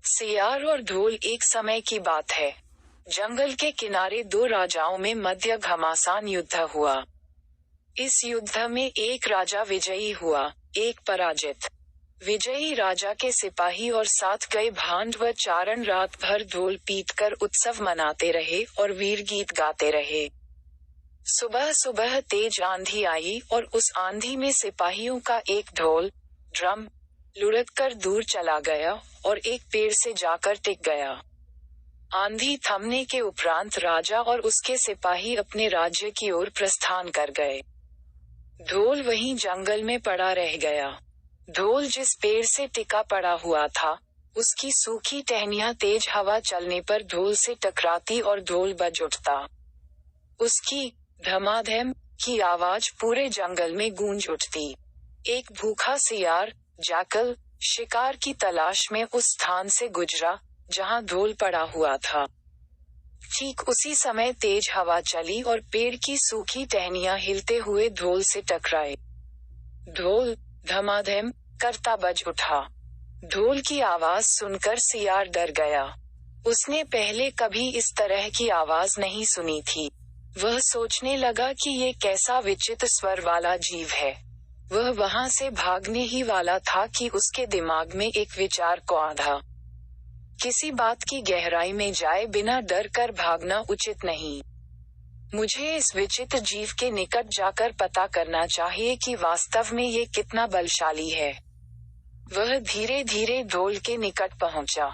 सियार और ढोल। एक समय की बात है। जंगल के किनारे दो राजाओं में मध्य घमासान युद्ध हुआ। इस युद्ध में एक राजा विजयी हुआ, एक पराजित। विजयी राजा के सिपाही और साथ गए भांड व चारण रात भर ढोल पीटकर उत्सव मनाते रहे और वीर गीत गाते रहे। सुबह सुबह तेज आंधी आई और उस आंधी में सिपाहियों का एक ढोल, ड्रम, लुढ़ककर दूर चला गया और एक पेड़ से जाकर टिक गया। आंधी थमने के उपरांत राजा और उसके सिपाही अपने राज्य की ओर प्रस्थान कर गए। ढोल वहीं जंगल में पड़ा रह गया। ढोल जिस पेड़ से टिका पड़ा हुआ था, उसकी सूखी टहनियां तेज हवा चलने पर ढोल से टकराती और ढोल बज उठता। उसकी धमाधम की आवाज पूरे जंगल में गूंज उठती। एक भूखा सियार, जैकल, शिकार की तलाश में उस स्थान से गुजरा जहां ढोल पड़ा हुआ था। ठीक उसी समय तेज हवा चली और पेड़ की सूखी टहनियां हिलते हुए ढोल से टकराए। ढोल धमाधम करता बज उठा। ढोल की आवाज सुनकर सियार डर गया। उसने पहले कभी इस तरह की आवाज नहीं सुनी थी। वह सोचने लगा कि ये कैसा विचित्र स्वर वाला जीव है। वह वहां से भागने ही वाला था कि उसके दिमाग में एक विचार को आधा। किसी बात की गहराई में जाए बिना डर कर भागना उचित नहीं। मुझे इस विचित्र जीव के निकट जाकर पता करना चाहिए कि वास्तव में ये कितना बलशाली है। वह धीरे धीरे ढोल के निकट पहुंचा।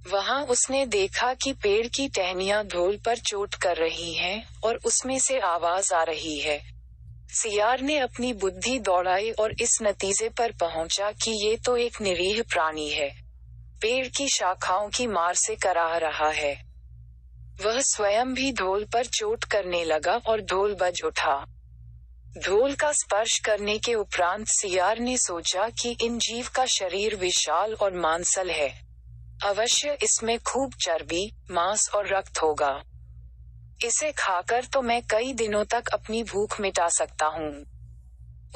वहां उसने देखा कि पेड़ की टहनियां ढोल पर चोट कर रही हैं और उसमें से आवाज आ रही है। सियार ने अपनी बुद्धि दौड़ाई और इस नतीजे पर पहुंचा कि ये तो एक निरीह प्राणी है, पेड़ की शाखाओं की मार से कराह रहा है। वह स्वयं भी ढोल पर चोट करने लगा और ढोल बज उठा। ढोल का स्पर्श करने के उपरांत सियार ने सोचा कि इन जीव का शरीर विशाल और मांसल है। अवश्य इसमें खूब चर्बी, मांस और रक्त होगा। इसे खाकर तो मैं कई दिनों तक अपनी भूख मिटा सकता हूँ।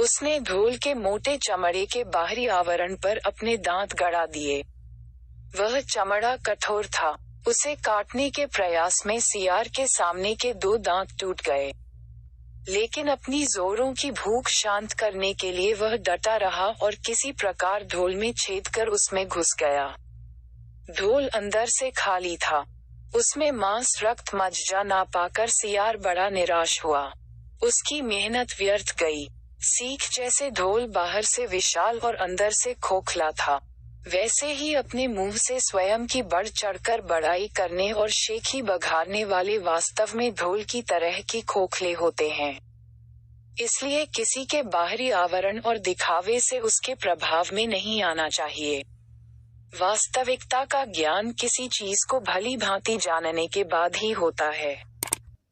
उसने ढोल के मोटे चमड़े के बाहरी आवरण पर अपने दांत गड़ा दिए। वह चमड़ा कठोर था। उसे काटने के प्रयास में सियार के सामने के दो दांत टूट गए। लेकिन अपनी जोरों की भूख शांत करने के लिए वह डटा रहा और किसी प्रकार ढोल में छेद कर उसमें घुस गया। ढोल अंदर से खाली था। उसमें मांस, रक्त, मज्जा ना पाकर सियार बड़ा निराश हुआ। उसकी मेहनत व्यर्थ गई। सीख जैसे ढोल बाहर से विशाल और अंदर से खोखला था, वैसे ही अपने मुंह से स्वयं की बढ़ चढ़कर बड़ाई करने और शेखी बघारने वाले वास्तव में ढोल की तरह की खोखले होते हैं। इसलिए किसी के बाहरी आवरण और दिखावे से उसके प्रभाव में नहीं आना चाहिए। वास्तविकता का ज्ञान किसी चीज को भली भांति जानने के बाद ही होता है।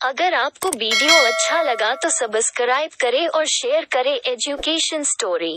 अगर आपको वीडियो अच्छा लगा तो सब्सक्राइब करें और शेयर करें एजुकेशन स्टोरी।